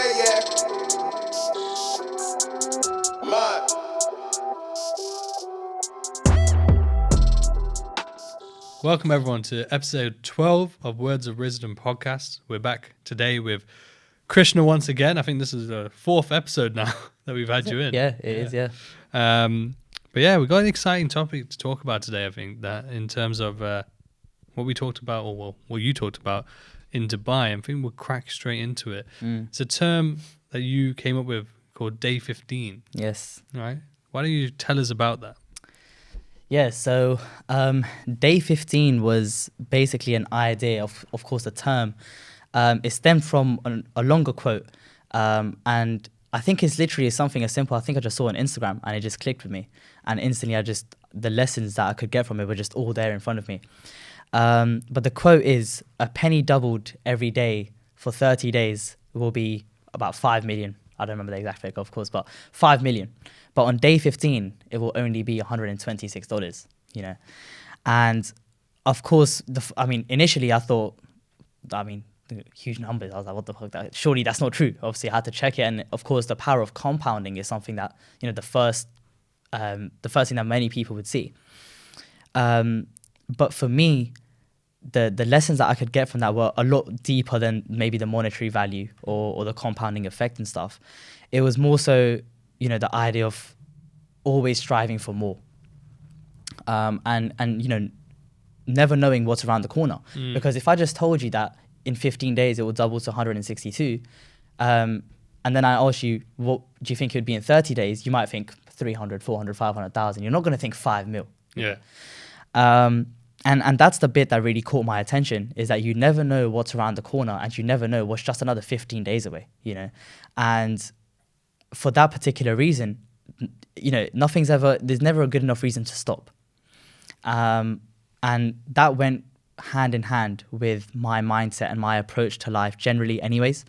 yeah. Mud. Welcome everyone to episode 12 of Words of Rizdom Podcast. We're back today with Krishna once again. I think this is the fourth episode now that we've had you in. Yeah, it is. Yeah. But yeah, we've got an exciting topic to talk about today, I think, that in terms of what we talked about, or well, what you talked about in Dubai. I think we'll crack straight into it. It's a term that you came up with called Day 15. Yes. Right? Why don't you tell us about that? Yeah, so Day 15 was basically an idea, of course, a term. It stemmed from a longer quote, and I think it's literally something as simple. I think I just saw on Instagram, and it just clicked with me, and instantly the lessons that I could get from it were just all there in front of me. But the quote is, "A penny doubled every day for 30 days will be about 5 million." I don't remember the exact figure, of course, but 5 million. But on day 15, it will only be $126, And of course, initially I thought, huge numbers. I was like, what the fuck? Surely that's not true. Obviously, I had to check it. And of course, the power of compounding is something that, the first thing that many people would see. But for me, the lessons that I could get from that were a lot deeper than maybe the monetary value or the compounding effect and stuff. It was more so, the idea of always striving for more, and never knowing what's around the corner. Because if I just told you that in 15 days it will double to 162, and then I ask you, what do you think it would be in 30 days? You might think 300, 400, 500,000. You're not going to think 5 mil. Yeah. And that's the bit that really caught my attention, is that you never know what's around the corner, and you never know what's just another 15 days away, And for that particular reason, there's never a good enough reason to stop. And that went hand in hand with my mindset and my approach to life generally anyways,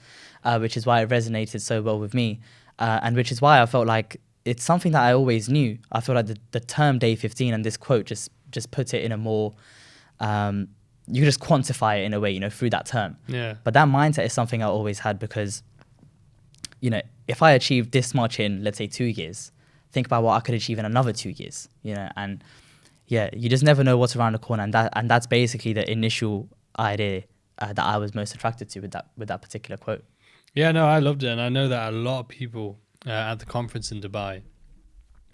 which is why it resonated so well with me. And which is why I felt like it's something that I always knew. I feel like the term Day 15 and this quote just puts it in a more, you can just quantify it in a way, through that term. Yeah. But that mindset is something I always had because, if I achieved this much in, let's say, 2 years, think about what I could achieve in another 2 years, and yeah, you just never know what's around the corner. And that's basically the initial idea that I was most attracted to with that particular quote. Yeah, no, I loved it. And I know that a lot of people at the conference in Dubai,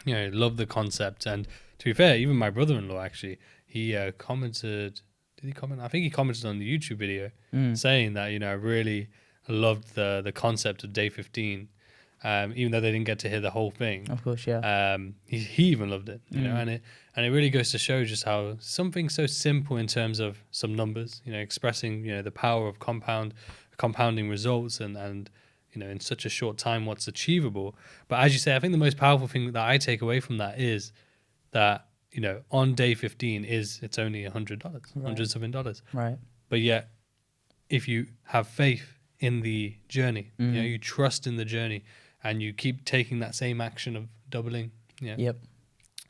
love the concept. And to be fair, even my brother-in-law, actually, he commented, did he comment? I think he commented on the YouTube video saying that, I really loved the concept of Day 15, even though they didn't get to hear the whole thing. Of course, yeah. He even loved it, and it really goes to show just how something so simple in terms of some numbers, expressing, the power of compounding results and in such a short time what's achievable. But as you say, I think the most powerful thing that I take away from that is that, on day 15 it's only $100, $100-something. Right. But yet, if you have faith in the journey, you trust in the journey, and you keep taking that same action of doubling. Yeah. Yep.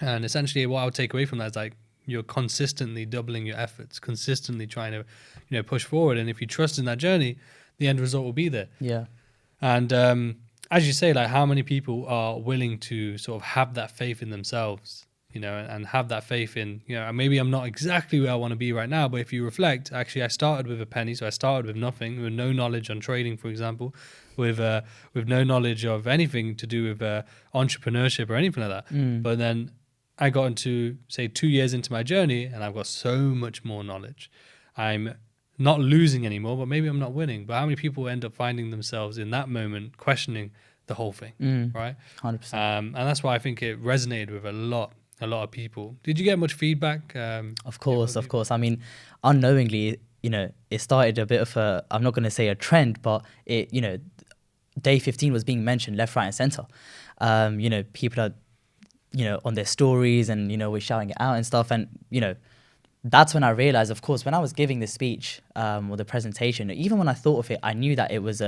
And essentially what I would take away from that is like you're consistently doubling your efforts, consistently trying to, push forward. And if you trust in that journey, the end result will be there. Yeah. And as you say, like how many people are willing to sort of have that faith in themselves, and have that faith in, maybe I'm not exactly where I want to be right now, but if you reflect, actually I started with a penny. So I started with nothing, with no knowledge on trading, for example, with no knowledge of anything to do with entrepreneurship or anything like that. But then I got into, say, 2 years into my journey, and I've got so much more knowledge. I'm not losing anymore, but maybe I'm not winning. But how many people end up finding themselves in that moment questioning the whole thing, right? 100%. And that's why I think it resonated with a lot of people. Did you get much feedback? Of course. I mean, unknowingly, it started a bit of a, I'm not going to say a trend, but it, Day 15 was being mentioned left, right, and center. People are, on their stories and, we're shouting it out and stuff. And, that's when I realized, of course, when I was giving the speech or the presentation, even when I thought of it, I knew that it was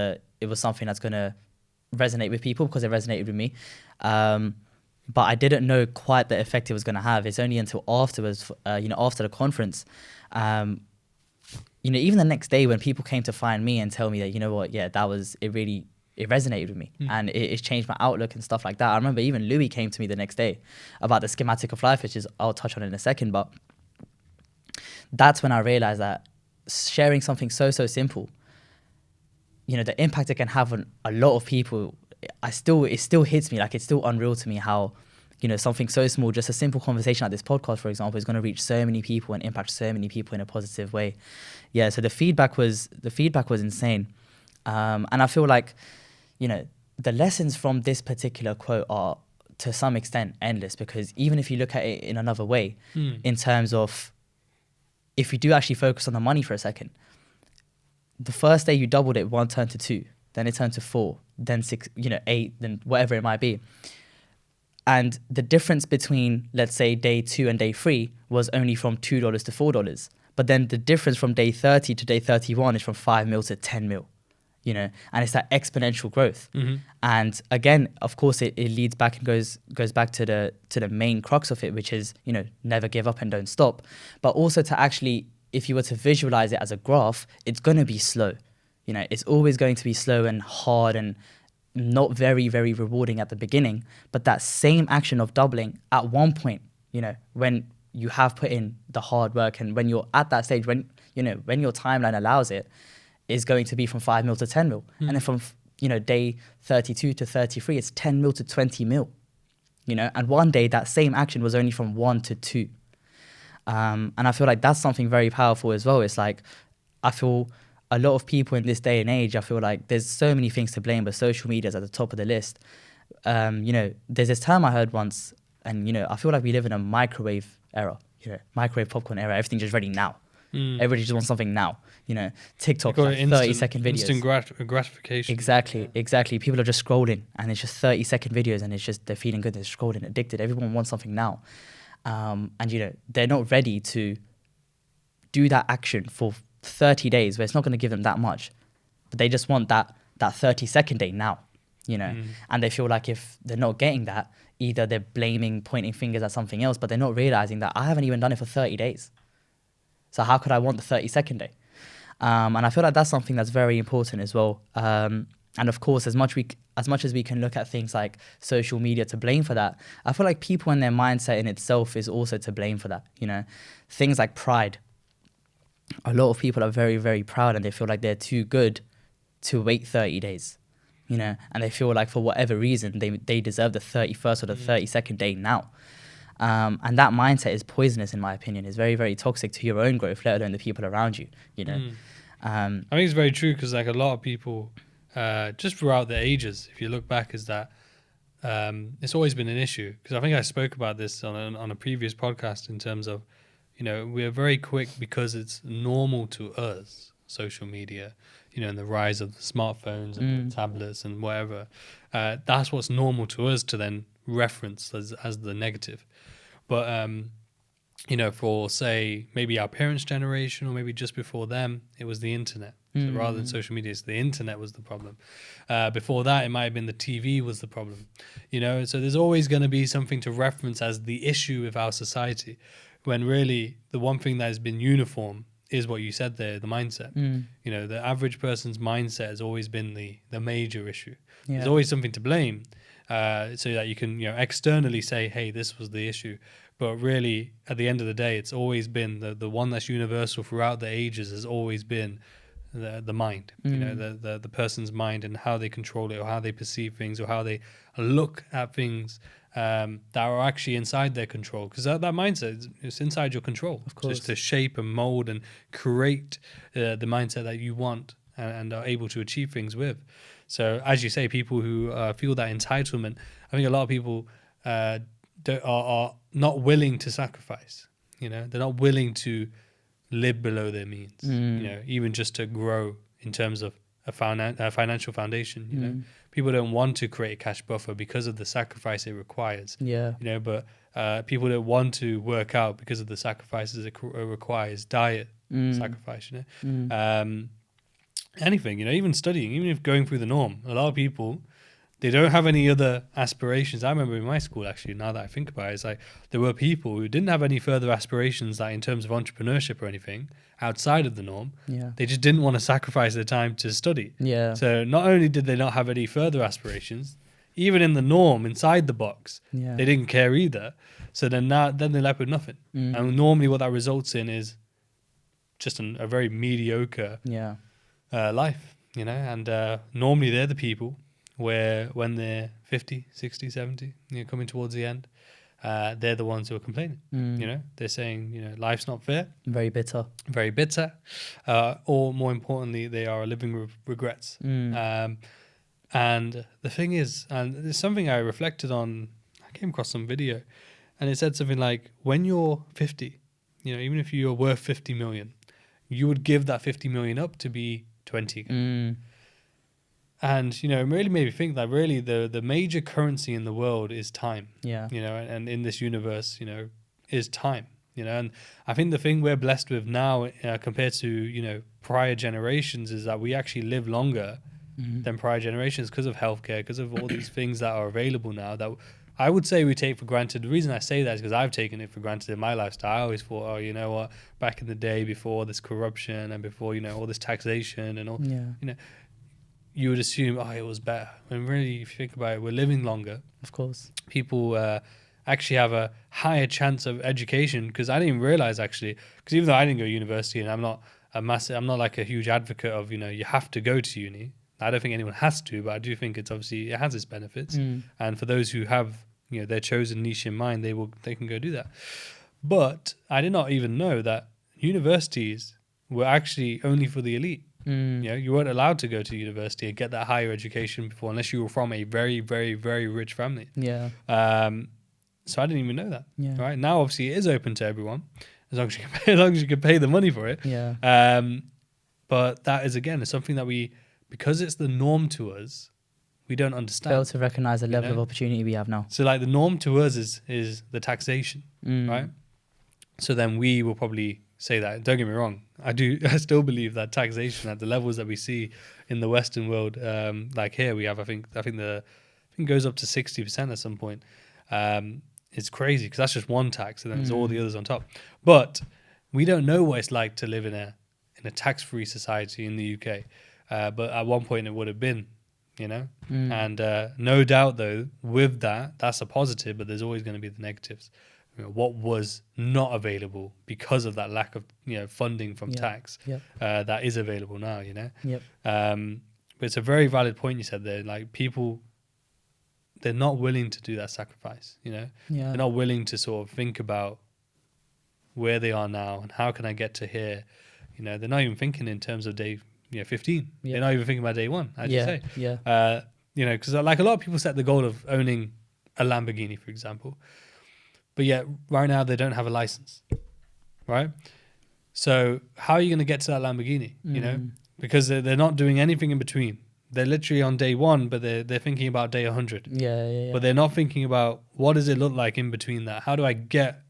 something that's going to resonate with people because it resonated with me. But I didn't know quite the effect it was going to have. It's only until afterwards, after the conference, even the next day when people came to find me and tell me that, that was, it really it resonated with me, and it's changed my outlook and stuff like that. I remember even Louis came to me the next day about the Schematic of Life, which is I'll touch on in a second, but that's when I realized that sharing something so simple, you know, the impact it can have on a lot of people, it still hits me. Like, it's still unreal to me how, you know, something so small, just a simple conversation like this podcast, for example, is going to reach so many people and impact so many people in a positive way. Yeah, so the feedback was insane. And I feel like, you know, the lessons from this particular quote are to some extent endless, because even if you look at it in another way, in terms of, if you do actually focus on the money for a second, the first day you doubled it, 1 turned to 2, then it turned to 4, then 6, you know, 8, then whatever it might be. And the difference between, let's say, day 2 and day 3 was only from $2 to $4. But then the difference from day 30 to day 31 is from 5 mil to 10 mil, you know, and it's that exponential growth. And again, of course, it leads back and goes back to the main crux of it, which is, you know, never give up and don't stop. But also to actually, if you were to visualize it as a graph, it's going to be slow. You know, it's always going to be slow and hard and not very, very rewarding at the beginning. But that same action of doubling at one point, you know, when you have put in the hard work and when you're at that stage, when, you know, when your timeline allows it, is going to be from 5 mil to 10 mil. And then from, you know, day 32 to 33, it's 10 mil to 20 mil, you know, and one day that same action was only from 1 to 2. And I feel like that's something very powerful as well. It's like, I feel a lot of people in this day and age, I feel like there's so many things to blame, but social media is at the top of the list. You know, there's this term I heard once, and, you know, I feel like we live in a microwave era, you know, microwave popcorn era. Everything's just ready now. Everybody just wants something now. You know, TikTok, like 30-second videos. Instant gratification. Exactly. People are just scrolling, and it's just 30-second videos, and it's just, they're feeling good, they're scrolling, addicted. Everyone wants something now. And, you know, they're not ready to do that action for 30 days where it's not going to give them that much. But they just want that 30-second day now, you know. And they feel like if they're not getting that, either they're blaming, pointing fingers at something else, but they're not realizing that I haven't even done it for 30 days. So how could I want the 30-second day? And I feel like that's something that's very important as well. And of course, as much as we can look at things like social media to blame for that, I feel like people and their mindset in itself is also to blame for that. You know, things like pride. A lot of people are very, very proud, and they feel like they're too good to wait 30 days. You know, and they feel like for whatever reason, they deserve the 31st or the 32nd day now. And that mindset is poisonous, in my opinion. It's very, very toxic to your own growth, let alone the people around you, you know. I think it's very true, because like a lot of people, just throughout the ages, if you look back, is that it's always been an issue. Because I think I spoke about this on a previous podcast, in terms of, you know, we're very quick, because it's normal to us, social media, you know, and the rise of the smartphones and the tablets and whatever. That's what's normal to us to then reference as the negative. But, you know, for, say, maybe our parents' generation, or maybe just before them, it was the internet. So rather than social media, it's the internet was the problem. Before that, it might have been the TV was the problem. You know, so there's always going to be something to reference as the issue with our society, when really the one thing that has been uniform is what you said there, the mindset. You know, the average person's mindset has always been the major issue. Yeah. There's always something to blame, so that you can, you know, externally say, hey, this was the issue. But really, at the end of the day, it's always been the one that's universal throughout the ages has always been the mind. You know, the person's mind, and how they control it, or how they perceive things, or how they look at things that are actually inside their control. Because that mindset is inside your control. Of course. Just to shape and mold and create the mindset that you want and are able to achieve things with. So as you say, people who feel that entitlement, I think a lot of people are not willing to sacrifice. You know, they're not willing to live below their means. You know, even just to grow in terms of a financial foundation. You know, people don't want to create a cash buffer because of the sacrifice it requires. Yeah. You know, but people don't want to work out because of the sacrifices it requires. Diet sacrifice. You know, anything. You know, even studying, even if going through the norm. A lot of people they don't have any other aspirations. I remember in my school, actually, now that I think about it, it's like there were people who didn't have any further aspirations, like in terms of entrepreneurship or anything outside of the norm. Yeah. They just didn't want to sacrifice their time to study. Yeah. So not only did they not have any further aspirations, even in the norm, inside the box, Yeah. they didn't care either. So then they're left with nothing. And normally what that results in is just a very mediocre Yeah. life, you know. And normally they're the people where when they're 50, 60, 70, you know, coming towards the end, they're the ones who are complaining. You know, they're saying, you know, life's not fair. Very bitter. Very bitter. Or more importantly, they are living with regrets. And the thing is, and there's something I reflected on, I came across some video, and it said something like, when you're 50, you know, even if you're worth 50 million, you would give that 50 million up to be 20 again. And, you know, it really made me think that really the major currency in the world is time. Yeah. You know, and in this universe, you know, is time. You know, and I think the thing we're blessed with now compared to, you know, prior generations is that we actually live longer than prior generations because of healthcare, because of all these things that are available now that I would say we take for granted. The reason I say that is because I've taken it for granted in my lifestyle. I always thought, oh, you know what, back in the day before this corruption and before, you know, all this taxation and all, you know, you would assume, oh, it was better. When really, if you think about it, we're living longer. Of course. People actually have a higher chance of education, because I didn't realize actually, because even though I didn't go to university and I'm not like a huge advocate of, you know, you have to go to uni. I don't think anyone has to, but I do think it's obviously, it has its benefits. And for those who have, you know, their chosen niche in mind, they can go do that. But I did not even know that universities were actually only for the elite. You know, you weren't allowed to go to university and get that higher education before, unless you were from a very, very, very rich family. Yeah. So I didn't even know that. Yeah. Right now, obviously, it is open to everyone as long as you can pay the money for it. Yeah. But that is, again, it's something that because it's the norm to us, we don't understand. Fail to recognize the level of opportunity we have now. So like the norm to us is the taxation, right? So then we will probably say that. Don't get me wrong. I still believe that taxation at the levels that we see in the Western world, like here we have, I think it goes up to 60% at some point. It's crazy because that's just one tax, and then there's all the others on top. But we don't know what it's like to live in a tax-free society in the UK. But at one point it would have been, you know. And no doubt though, with that's a positive, but there's always going to be the negatives. You know, what was not available because of that lack of, you know, funding from tax that is available now, you know. But it's a very valid point you said there. Like people, they're not willing to do that sacrifice, you know. They're not willing to sort of think about where they are now and how can I get to here. You know, they're not even thinking in terms of day 15. They're not even thinking about day one, as you say. You know, because like a lot of people set the goal of owning a Lamborghini, for example. But yet, right now, they don't have a license, right? So how are you going to get to that Lamborghini, you know? Because they're not doing anything in between. They're literally on day one, but they're thinking about day 100. But they're not thinking about what does it look like in between that? How do I get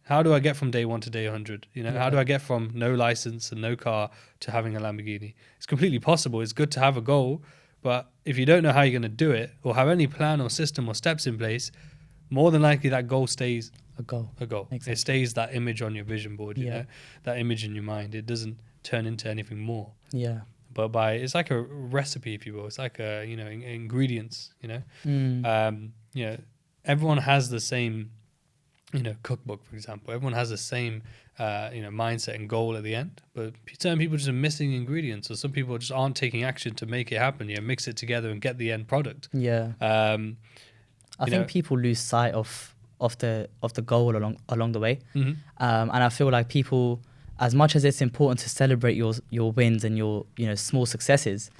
from day one to day 100? You know, how do I get from no license and no car to having a Lamborghini? It's completely possible. It's good to have a goal, but if you don't know how you're going to do it or have any plan or system or steps in place, more than likely that goal stays a goal. Exactly. It stays that image on your vision board, you know, that image in your mind. It doesn't turn into anything more. But it's like a recipe, if you will. It's like you know, ingredients, you know. You know, everyone has the same, you know, cookbook, for example. Everyone has the same, you know, mindset and goal at the end. But certain people just are missing ingredients, or some people just aren't taking action to make it happen. You know, mix it together and get the end product. I think people lose sight of the goal along the way, and I feel like people, as much as it's important to celebrate your wins and your, you know, small successes,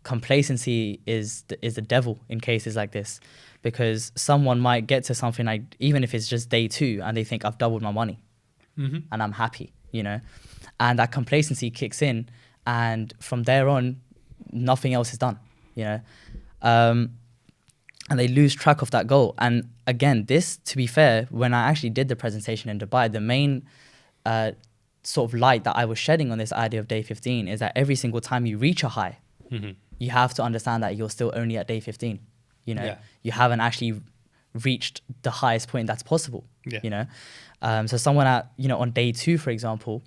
complacency is the devil in cases like this, because someone might get to something like, even if it's just day 2, and they think I've doubled my money and I'm happy, you know, and that complacency kicks in, and from there on, nothing else is done, you know. And they lose track of that goal. And again, this, to be fair, when I actually did the presentation in Dubai, the main sort of light that I was shedding on this idea of day 15 is that every single time you reach a high, you have to understand that you're still only at day 15. You know, Yeah. you haven't actually reached the highest point that's possible. Yeah. You know, so someone at, you know, on day 2, for example,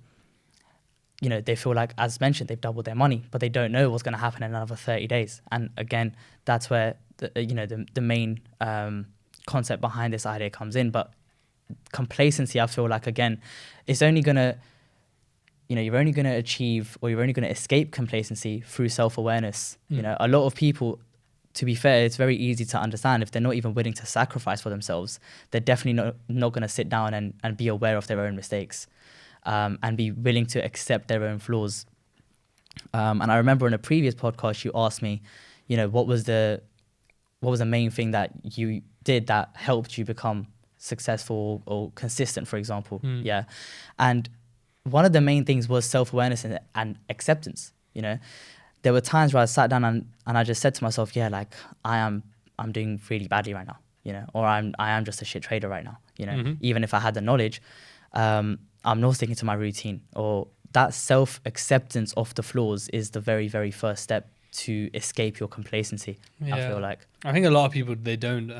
you know, they feel like, as mentioned, they've doubled their money, but they don't know what's going to happen in another 30 days. And again, that's where the main concept behind this idea comes in. But complacency, I feel like, again, it's only going to, you know, you're only going to achieve, or you're only going to escape complacency through self-awareness. You know, a lot of people, to be fair, it's very easy to understand if they're not even willing to sacrifice for themselves, they're definitely not going to sit down and be aware of their own mistakes, and be willing to accept their own flaws. And I remember in a previous podcast, you asked me, you know, what was the main thing that you did that helped you become successful or consistent, for example. Yeah. And one of the main things was self-awareness and acceptance. You know, there were times where I sat down and I just said to myself, yeah, like I'm doing really badly right now, you know, or I am just a shit trader right now, you know. Even if I had the knowledge, I'm not sticking to my routine. Or that self-acceptance of the flaws is the very, very first step to escape your complacency. Yeah. I feel like I think a lot of people, they don't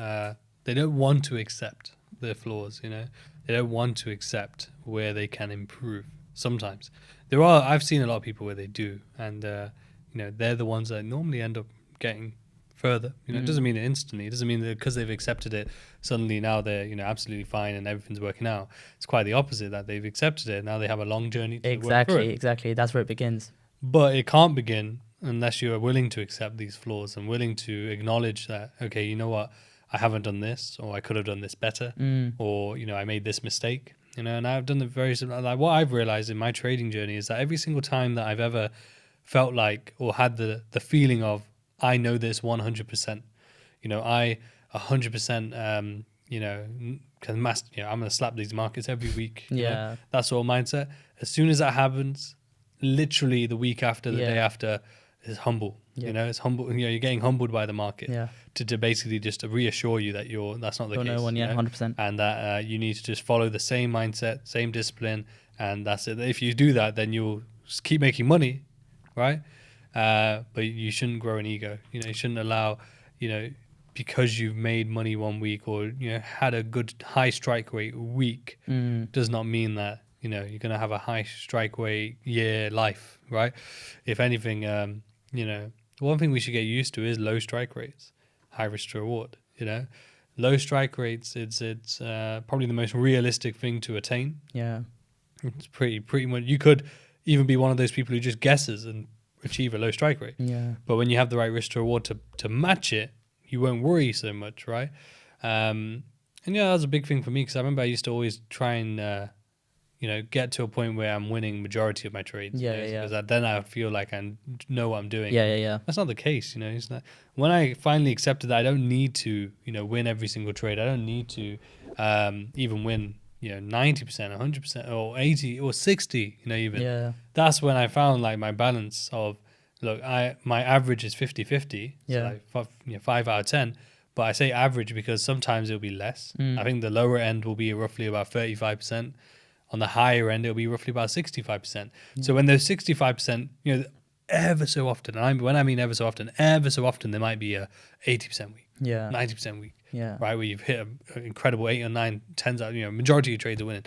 want to accept their flaws, you know. They don't want to accept where they can improve. Sometimes I've seen a lot of people where they do, and you know, they're the ones that normally end up getting further. You know, it doesn't mean it instantly. It doesn't mean that because they've accepted it, suddenly now they're, you know, absolutely fine and everything's working out. It's quite the opposite, that they've accepted it. Now they have a long journey to work through it. Exactly. That's where it begins. But it can't begin unless you are willing to accept these flaws and willing to acknowledge that, okay, you know what, I haven't done this, or I could have done this better, or, you know, I made this mistake, you know. And I've done the very similar, like what I've realized in my trading journey is that every single time that I've ever felt like, or had the feeling of, I know this 100%, you know, I 100%, you know, I'm going to slap these markets every week. You know, that sort of mindset. As soon as that happens, literally the week after, the day after, is humble. You know, it's humble. You know, you're getting humbled by the market to basically just to reassure you that that's not the case. No one, 100%. And that you need to just follow the same mindset, same discipline, and that's it. If you do that, then you'll just keep making money, right? But you shouldn't grow an ego. You know, you shouldn't allow, you know, because you've made money one week, or, you know, had a good high strike rate week, does not mean that, you know, you're going to have a high strike rate life, right? If anything, you know, one thing we should get used to is low strike rates, high risk to reward. You know, low strike rates, it's probably the most realistic thing to attain. Yeah, it's pretty much. You could even be one of those people who just guesses and achieve a low strike rate. Yeah, but when you have the right risk to reward to match it, you won't worry so much, right? And yeah, that was a big thing for me, because I remember I used to always try and you know, get to a point where I'm winning majority of my trades. Because then I feel like I know what I'm doing. Yeah. That's not the case, you know. It's not, when I finally accepted that I don't need to, you know, win every single trade. I don't need to even win, you know, 90%, 100%, or 80 or 60, you know, even. Yeah. That's when I found like my balance of, look, my average is 50-50. Yeah. So like 5 out of 10. But I say average because sometimes it'll be less. I think the lower end will be roughly about 35%. On the higher end, it'll be roughly about 65%. So when those 65%, you know, ever so often, and when I mean ever so often, there might be a 80% week, 90% week, right, where you've hit an incredible 8 or 9, 10s out, you know, majority of trades are winning.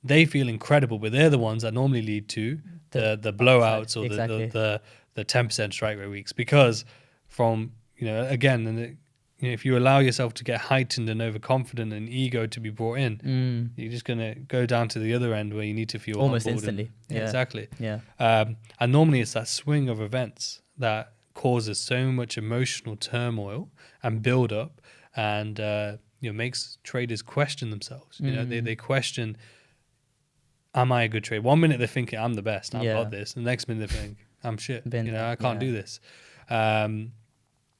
They feel incredible, but they're the ones that normally lead to the blowouts or the 10% strike rate weeks, because from, you know, again, and you know, if you allow yourself to get heightened and overconfident and ego to be brought in, you're just going to go down to the other end where you need to feel almost instantly. Exactly. Yeah. And normally it's that swing of events that causes so much emotional turmoil and build up, and you know, makes traders question themselves. You know, they question, am I a good trader? 1 minute they're thinking I'm the best, I've got this. The next minute they think I'm shit. You know, I can't do this.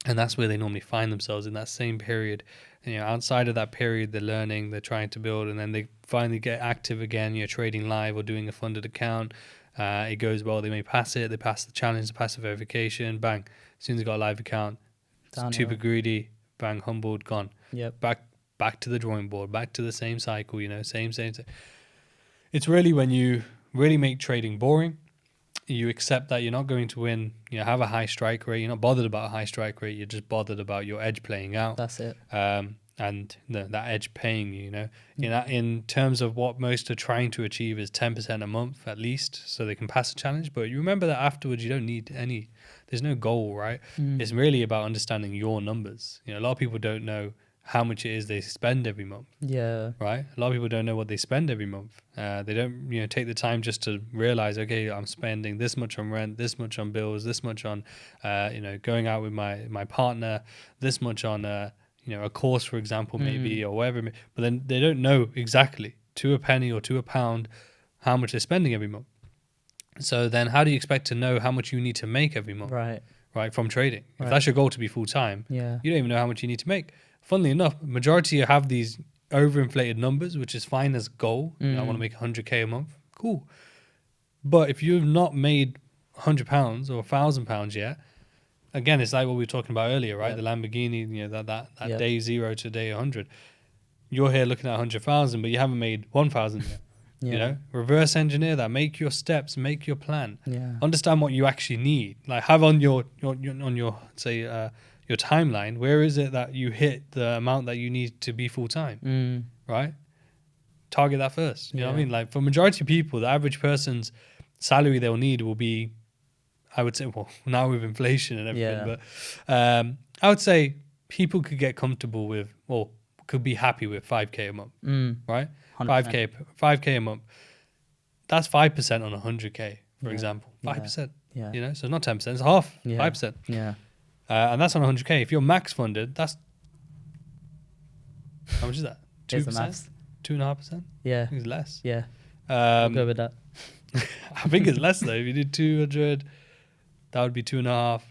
And that's where they normally find themselves, in that same period. And, you know, outside of that period, they're learning, they're trying to build, and then they finally get active again. You're trading live or doing a funded account. It goes well. They may pass it. They pass the challenge, the passive verification. Bang. As soon as they got a live account, super greedy. Bang, humbled, gone. Yep. Back to the drawing board. Back to the same cycle. You know, same. It's really when you really make trading boring, you accept that you're not going to win, have a high strike rate. You're not bothered about a high strike rate. You're just bothered about your edge playing out. That's it. And that edge paying you, in terms of what most are trying to achieve is 10% a month at least, so they can pass the challenge. But you remember that afterwards, you don't need there's no goal, right? It's really about understanding your numbers. A lot of people don't know how much it is they spend every month. Yeah. Right? A lot of people don't know what they spend every month. They don't, take the time just to realize, okay, I'm spending this much on rent, this much on bills, this much on, going out with my partner, this much on, a course, for example, maybe, or whatever. But then they don't know exactly to a penny or to a pound how much they're spending every month. So then how do you expect to know how much you need to make every month? Right, from trading. If that's your goal to be full-time, you don't even know how much you need to make. Funnily enough, majority have these overinflated numbers, which is fine as goal. I want to make 100k a month. Cool. But if you've not made £100 or £1,000 yet, again, it's like what we were talking about earlier, right? The Lamborghini, that day 0 to day 100. You're here looking at 100,000, but you haven't made 1,000 yet. Reverse engineer that. Make your steps. Make your plan. Understand what you actually need. Like have on your say your timeline. Where is it that you hit the amount that you need to be full time? Right. Target that first. You know what I mean? Like for majority of people, the average person's salary they'll need will be, I would say, well, now with inflation and everything, but I would say people could get comfortable with, or could be happy with 5k a month, right? 100%. 5k a month. That's 5% on 100k, for example. 5%. So not 10%, it's half, 5%. And that's on 100k. If you're max funded, that's how much is that? 2%? 2.5%? Yeah. I think it's less. Yeah. I'll go with that. I think it's less though. If you did 200, that would be 2.5,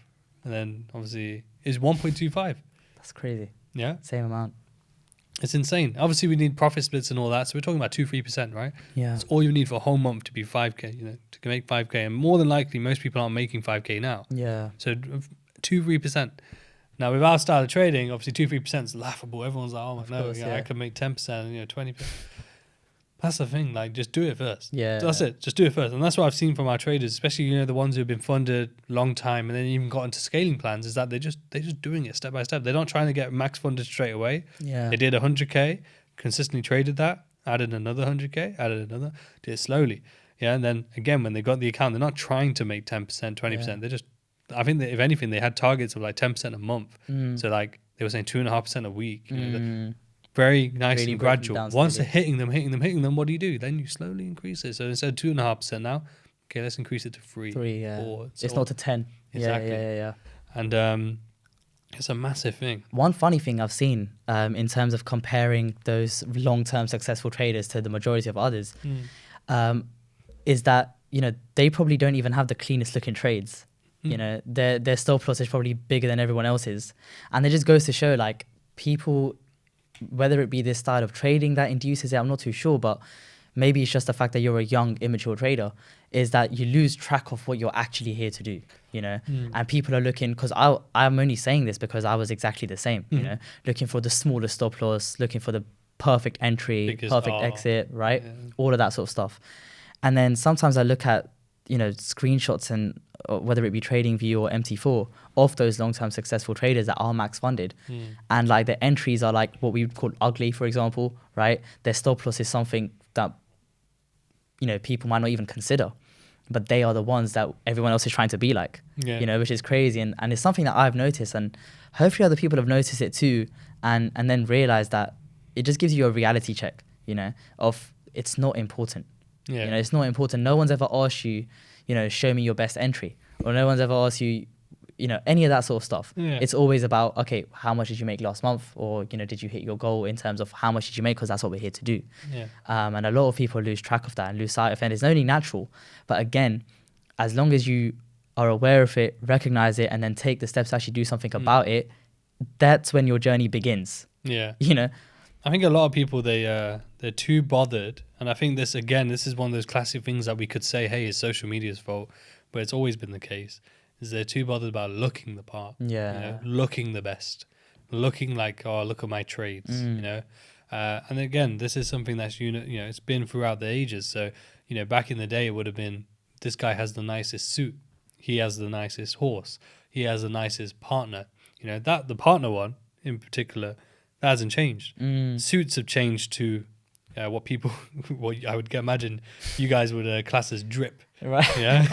and then obviously is 1.25. That's crazy. Yeah, same amount. It's insane. Obviously, we need profit splits and all that, so we're talking about 2-3%, right? Yeah, that's all you need for a whole month to be 5k. To make 5k, and more than likely, most people aren't making 5k now. Yeah. So 2-3%. Now, with our style of trading, obviously 2-3% is laughable. Everyone's like, "Oh no, I could make 10%, 20%." That's the thing, like just do it first. Yeah. So that's it. Just do it first. And that's what I've seen from our traders, especially, the ones who've been funded long time and then even got into scaling plans, is that they're just doing it step by step. They're not trying to get max funded straight away. Yeah. They did 100k, consistently traded that, added another 100k, added another, did it slowly. Yeah. And then again, when they got the account, they're not trying to make 10%, 20%. Yeah. They're just, I think that if anything, they had targets of like 10% a month. So like they were saying 2.5% a week. Very nice really and gradual. Once they're hitting them, what do? Then you slowly increase it. So instead of 2.5% now, okay, let's increase it to 3. 3, yeah. 4. It's not to 10. Exactly. Yeah. And it's a massive thing. One funny thing I've seen in terms of comparing those long-term successful traders to the majority of others is that, they probably don't even have the cleanest looking trades. Their stop loss is probably bigger than everyone else's. And it just goes to show like people, whether it be this style of trading that induces it, I'm not too sure, but maybe it's just the fact that you're a young, immature trader, is that you lose track of what you're actually here to do, and people are looking, because I'm only saying this because I was exactly the same, looking for the smallest stop loss, looking for the perfect entry, perfect exit, right? Yeah. All of that sort of stuff. And then sometimes I look at, screenshots and whether it be TradingView or MT4 of those long-term successful traders that are max funded, and like the entries are like what we would call ugly, for example, right? Their stop loss is something that people might not even consider, but they are the ones that everyone else is trying to be like, which is crazy, and it's something that I've noticed, and hopefully other people have noticed it too, and then realize that it just gives you a reality check, of it's not important. It's not important. No one's ever asked you, show me your best entry, or no one's ever asked you, any of that sort of stuff. Yeah. It's always about, okay, how much did you make last month? Or, did you hit your goal in terms of how much did you make? Because that's what we're here to do. Yeah. And a lot of people lose track of that and lose sight of it. And it's only natural. But again, as long as you are aware of it, recognize it, and then take the steps to actually do something about it, that's when your journey begins. Yeah. I think a lot of people, they're too bothered. And I think this is one of those classic things that we could say, hey, it's social media's fault. But it's always been the case. Is they're too bothered about looking the part. Yeah. Looking the best. Looking like, oh, look at my trades, And again, this is something that's, it's been throughout the ages. So, back in the day, it would have been this guy has the nicest suit, he has the nicest horse, he has the nicest partner. You know, that the partner one in particular, that hasn't changed. Suits have changed to what people, what I would imagine you guys would class as drip. Right. Yeah.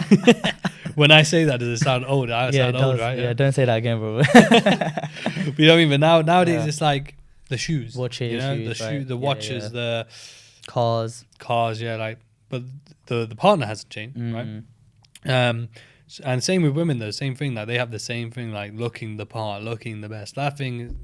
When I say that, does it sound old? I sound old, right? Yeah, don't say that again, bro. But you know what I mean? But nowadays it's like the shoes, Watches, you know, shoes, right. the watches, the cars, yeah, like, but the partner hasn't changed, right? And same with women though, same thing. Like they have the same thing, like looking the part, looking the best. That thing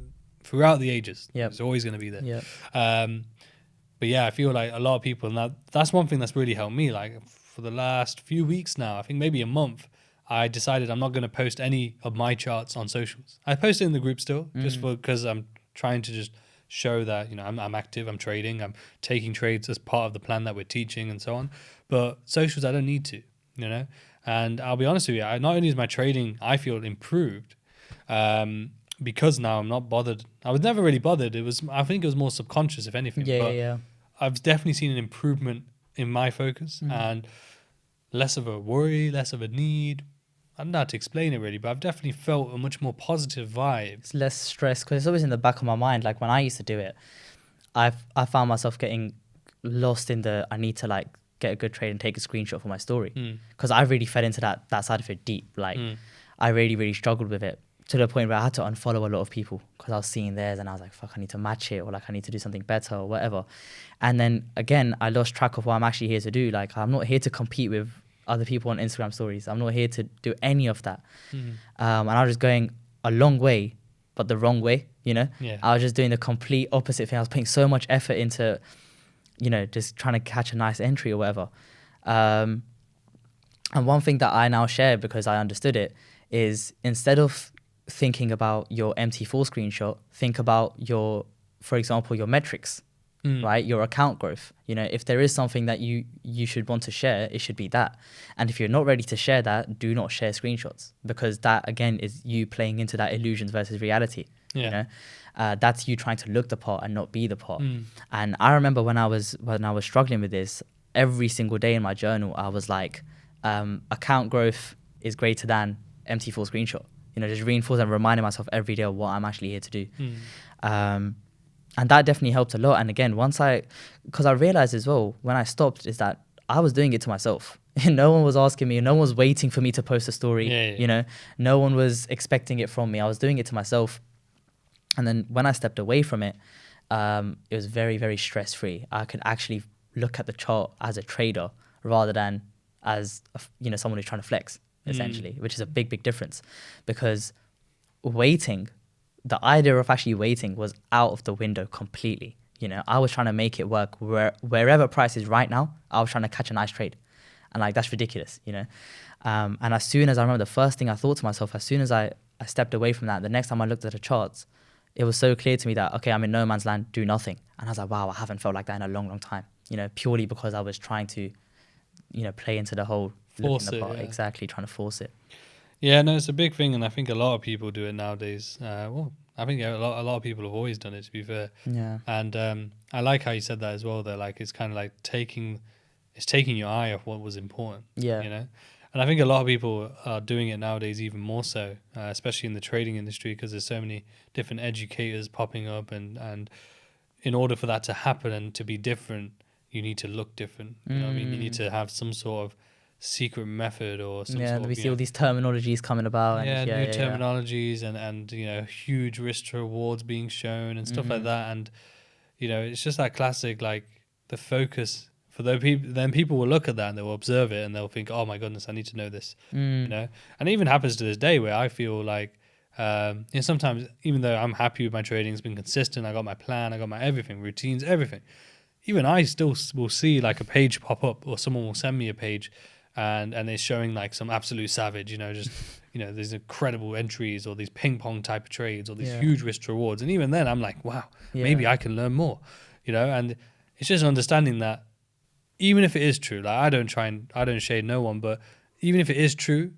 throughout the ages, it's always going to be there. But yeah, I feel like a lot of people, now that's one thing that's really helped me. Like for the last few weeks now, I think maybe a month, I decided I'm not going to post any of my charts on socials. I post it in the group still, just because I'm trying to just show that, you know, I'm active, I'm trading, I'm taking trades as part of the plan that we're teaching and so on. But socials, I don't need to, you know. And I'll be honest with you, not only is my trading, I feel, improved, because now I'm not bothered. I was never really bothered. I think it was more subconscious, if anything. Yeah. I've definitely seen an improvement in my focus and less of a worry, less of a need. I don't know how to explain it really, but I've definitely felt a much more positive vibe. It's less stress because it's always in the back of my mind. Like when I used to do it, I found myself getting lost in I need to like get a good trade and take a screenshot for my story, because I really fell into that side of it deep. Like I really, really struggled with it to the point where I had to unfollow a lot of people because I was seeing theirs and I was like, fuck, I need to match it, or like I need to do something better or whatever. And then again, I lost track of what I'm actually here to do. Like I'm not here to compete with other people on Instagram stories. I'm not here to do any of that. And I was just going a long way, but the wrong way, you know? Yeah. I was just doing the complete opposite thing. I was putting so much effort into, you know, just trying to catch a nice entry or whatever. And one thing that I now share, because I understood it, is instead of thinking about your MT4 screenshot, think about for example, your metrics, right? Your account growth. You know, if there is something that you should want to share, it should be that. And if you're not ready to share that, do not share screenshots, because that again is you playing into that illusions versus reality. Yeah. You know, that's you trying to look the part and not be the part. And I remember when I was struggling with this, every single day in my journal, I was like, account growth is greater than MT4 screenshot. You know, just reinforce and reminding myself every day of what I'm actually here to do. And that definitely helped a lot. And again, because I realized as well, when I stopped, is that I was doing it to myself. No one was asking me, no one was waiting for me to post a story. You know, no one was expecting it from me. I was doing it to myself. And then when I stepped away from it, it was very, very stress-free. I could actually look at the chart as a trader rather than as, you know, someone who's trying to flex, essentially, which is a big, big difference. Because the idea of actually waiting was out of the window completely. You know, I was trying to make it work wherever price is right now. I was trying to catch a nice trade. And like, that's ridiculous, you know. And as soon as I remember, the first thing I thought to myself, as soon as I stepped away from that, the next time I looked at the charts, it was so clear to me that, okay, I'm in no man's land, do nothing. And I was like, wow, I haven't felt like that in a long, long time. You know, purely because I was trying to, you know, play into the whole force looking it, apart. yeah. Exactly, trying to force it. Yeah, no, it's a big thing, and I think a lot of people do it nowadays. Well, I think a lot of people have always done it, to be fair. Yeah. And I like how you said that as well. That like it's kind of like taking your eye off what was important. Yeah. You know, and I think a lot of people are doing it nowadays even more so, especially in the trading industry, because there's so many different educators popping up, and in order for that to happen and to be different, you need to look different. You know what I mean? You need to have some sort of secret method or some sort of, we see all these terminologies coming about. new And terminologies and you know, huge risk to rewards being shown and stuff like that. And you know, it's just that classic, like the focus for those people. Then people will look at that and they'll observe it and they'll think, oh my goodness, I need to know this. You know, and it even happens to this day where I feel like, you know, sometimes even though I'm happy with my trading, it's been consistent, I got my plan, I got my everything, routines, everything. Even I still will see like a page pop up, or someone will send me a page and it's showing like some absolute savage, you know, just, you know, these incredible entries or these ping pong type of trades or these huge risk rewards. And even then I'm like, wow, maybe I can learn more, you know. And it's just understanding that even if it is true, like I don't shade no one, but even if it is true,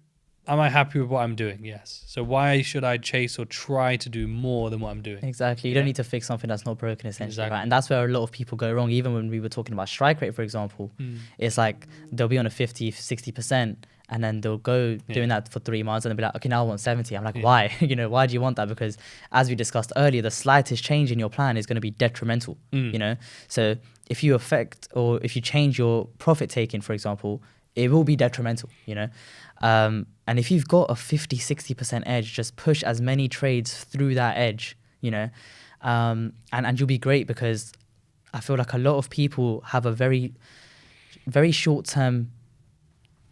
am I happy with what I'm doing? Yes. So why should I chase or try to do more than what I'm doing? Exactly. You don't need to fix something that's not broken, essentially, Exactly. right? And that's where a lot of people go wrong. Even when we were talking about strike rate, for example, it's like they'll be on a 50, 60%, and then they'll go doing that for 3 months and they'll be like, okay, now I want 70. I'm like, why? Why do you want that? Because as we discussed earlier, the slightest change in your plan is going to be detrimental, So if you affect or if you change your profit taking, for example, it will be detrimental, and if you've got a 50, 60% edge, just push as many trades through that edge, and you'll be great, because I feel like a lot of people have a very, very short-term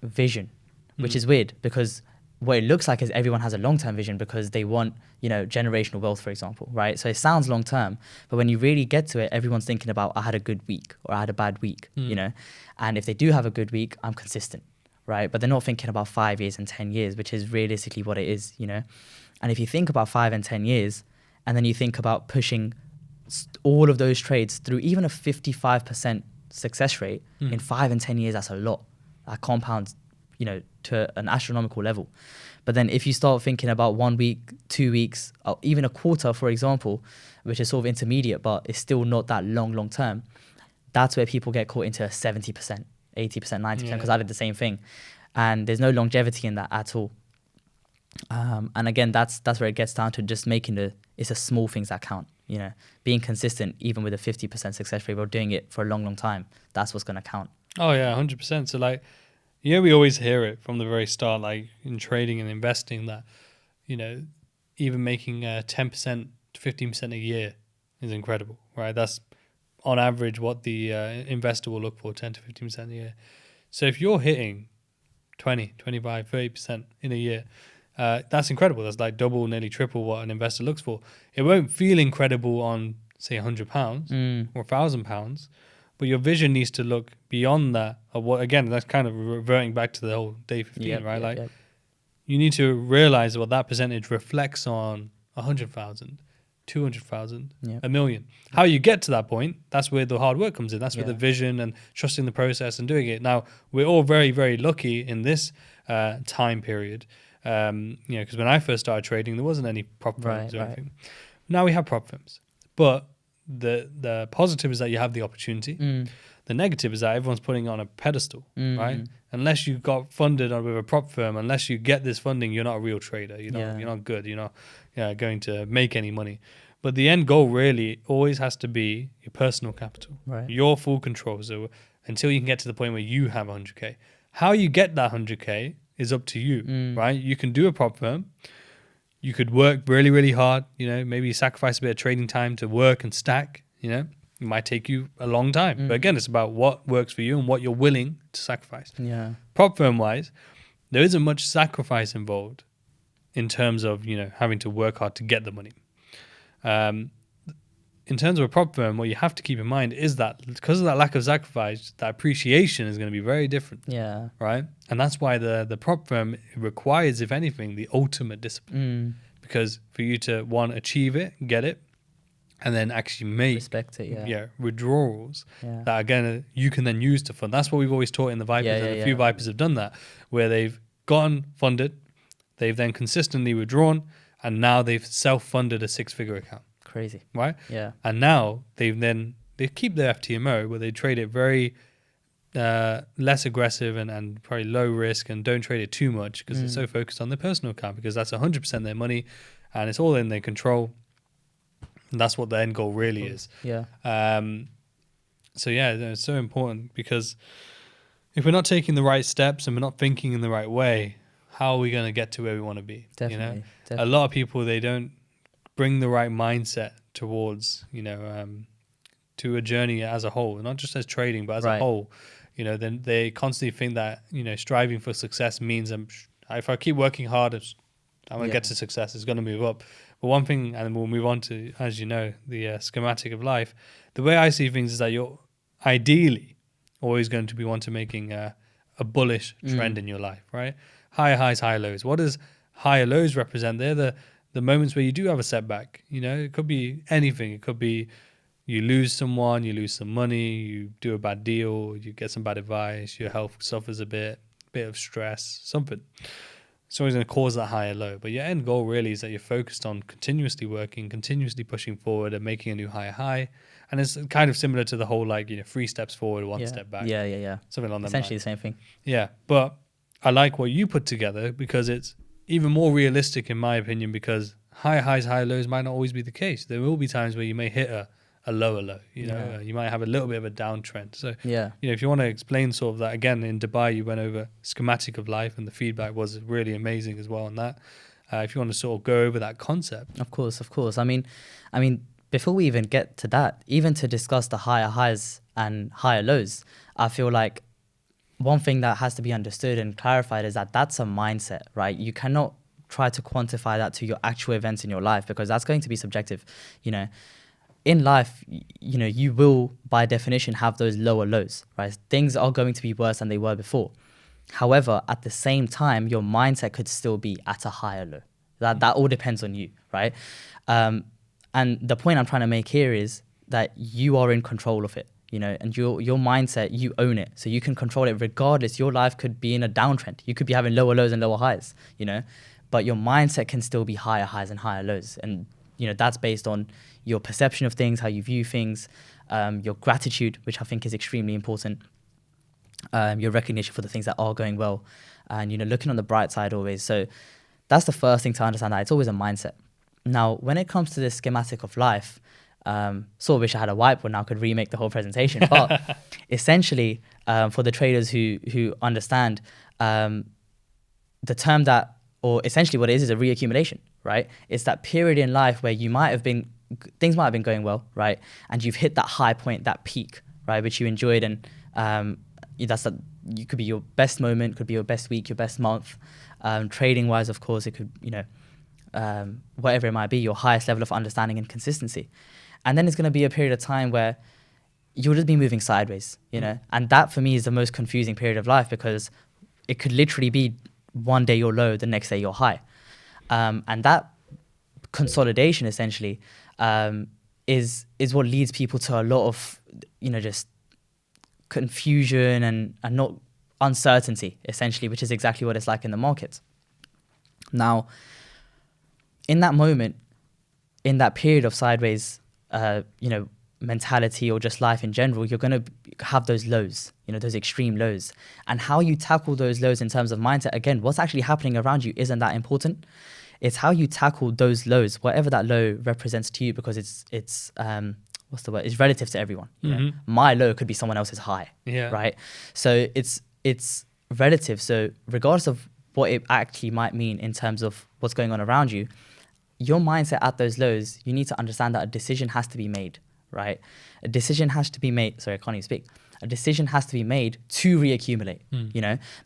vision, which is weird, because what it looks like is everyone has a long-term vision because they want, generational wealth, for example, right? So it sounds long-term, but when you really get to it, everyone's thinking about, I had a good week or I had a bad week, and if they do have a good week, I'm consistent, right? But they're not thinking about 5 years and 10 years, which is realistically what it is, And if you think about 5 and 10 years, and then you think about pushing all of those trades through even a 55% success rate in 5 and 10 years, that's a lot. That compounds, to an astronomical level. But then if you start thinking about 1 week, 2 weeks, or even a quarter, for example, which is sort of intermediate, but it's still not that long term, that's where people get caught into 70%, 80%, 90%, because I did the same thing. And there's no longevity in that at all. And again, that's where it gets down to just it's the small things that count, being consistent, even with a 50% success rate, or doing it for a long time. That's what's going to count. Oh yeah, 100%. So like, we always hear it from the very start, like in trading and investing, that, even making 10% to 15% a year is incredible, right? That's on average what the investor will look for, 10 to 15% a year. So if you're hitting 20, 25, 30% in a year, that's incredible. That's like double, nearly triple what an investor looks for. It won't feel incredible on, say, £100 or £1,000, but your vision needs to look beyond that. Of what, again, that's kind of reverting back to the whole day 15, right? You need to realize what that percentage reflects on 100,000, 200,000, a million. How you get to that point, that's where the hard work comes in. That's where the vision and trusting the process and doing it. Now, we're all very, very lucky in this time period. Because when I first started trading, there wasn't any prop firms or anything. Now we have prop firms, but the positive is that you have the opportunity. The negative is that everyone's putting it on a pedestal, right? Unless you got funded with a prop firm, unless you get this funding, you're not a real trader. You're not good. You're not going to make any money. But the end goal really always has to be your personal capital, your full control. So until you can get to the point where you have 100K, how you get that 100K is up to you, right? You can do a prop firm. You could work really, really hard, maybe sacrifice a bit of trading time to work and stack, It might take you a long time. But again, it's about what works for you and what you're willing to sacrifice. Yeah. Prop firm wise, there isn't much sacrifice involved in terms of, having to work hard to get the money. In terms of a prop firm, what you have to keep in mind is that because of that lack of sacrifice, that appreciation is going to be very different. Yeah. Right? And that's why the prop firm requires, if anything, the ultimate discipline. Because for you to, one, achieve it, get it, and then actually make respect it, withdrawals that, again, you can then use to fund. That's what we've always taught in the Vipers, and a few Vipers have done that, where they've gotten funded, they've then consistently withdrawn, and now they've self-funded a 6-figure account. Crazy. Right? Yeah. And now they keep their FTMO, but they trade it very less aggressive and probably low risk, and don't trade it too much because they're so focused on their personal account, because that's 100% their money and it's all in their control. And that's what the end goal really is. Yeah. So it's so important, because if we're not taking the right steps and we're not thinking in the right way, how are we going to get to where we want to be? Definitely. A lot of people, they don't bring the right mindset towards, to a journey as a whole, not just as trading, but as a whole. Then they constantly think that, striving for success means if I keep working hard, I'm going to get to success. It's going to move up. But one thing, and we'll move on to, as you know, the schematic of life. The way I see things is that you're ideally always going to be one to making a bullish trend in your life, right? Higher highs, higher lows. What does higher lows represent? They're the moments where you do have a setback. It could be anything. It could be you lose someone, you lose some money, you do a bad deal, you get some bad advice, your health suffers a bit of stress, something. it's always going to cause that higher low. But your end goal really is that you're focused on continuously working, continuously pushing forward and making a new higher high. And it's kind of similar to the whole, like, 3 steps forward, 1 step back. Yeah. Something along that Essentially the same thing. Yeah. But I like what you put together because it's even more realistic in my opinion, because higher highs, higher lows might not always be the case. There will be times where you may hit a lower low, you might have a little bit of a downtrend. So, if you want to explain sort of that, again, in Dubai, you went over Schematic of Life and the feedback was really amazing as well on that. If you want to sort of go over that concept. Of course. I mean, before we even get to that, even to discuss the higher highs and higher lows, I feel like one thing that has to be understood and clarified is that that's a mindset, right? You cannot try to quantify that to your actual events in your life because that's going to be subjective, In life, you will, by definition, have those lower lows, right? Things are going to be worse than they were before. However, at the same time, your mindset could still be at a higher low. That all depends on you, right? And the point I'm trying to make here is that you are in control of it, and your mindset, you own it. So you can control it regardless. Your life could be in a downtrend. You could be having lower lows and lower highs, but your mindset can still be higher highs and higher lows. And, that's based on your perception of things, how you view things, your gratitude, which I think is extremely important, your recognition for the things that are going well, and, looking on the bright side always. So that's the first thing to understand, that it's always a mindset. Now, when it comes to this schematic of life, sort of wish I had a whiteboard now, could remake the whole presentation. But essentially, for the traders who understand, the term that, or essentially what it is a reaccumulation, right? It's that period in life where things might have been going well, right? And you've hit that high point, that peak, right? Which you enjoyed, and you could be your best moment, could be your best week, your best month. Trading wise, of course, it could, whatever it might be, your highest level of understanding and consistency. And then it's going to be a period of time where you'll just be moving sideways, and that for me is the most confusing period of life, because it could literally be one day you're low, the next day you're high. And that consolidation essentially is what leads people to a lot of, just confusion and not uncertainty, essentially, which is exactly what it's like in the markets. Now, in that moment, in that period of sideways, mentality or just life in general, you're going to have those lows, those extreme lows. And how you tackle those lows in terms of mindset, again, what's actually happening around you isn't that important. It's how you tackle those lows, whatever that low represents to you, because it's what's the word? It's relative to everyone. My low could be someone else's high, right? So it's relative. So regardless of what it actually might mean in terms of what's going on around you, your mindset at those lows, you need to understand that a decision has to be made, right? A decision has to be made. Sorry, I can't even speak. A decision has to be made to reaccumulate,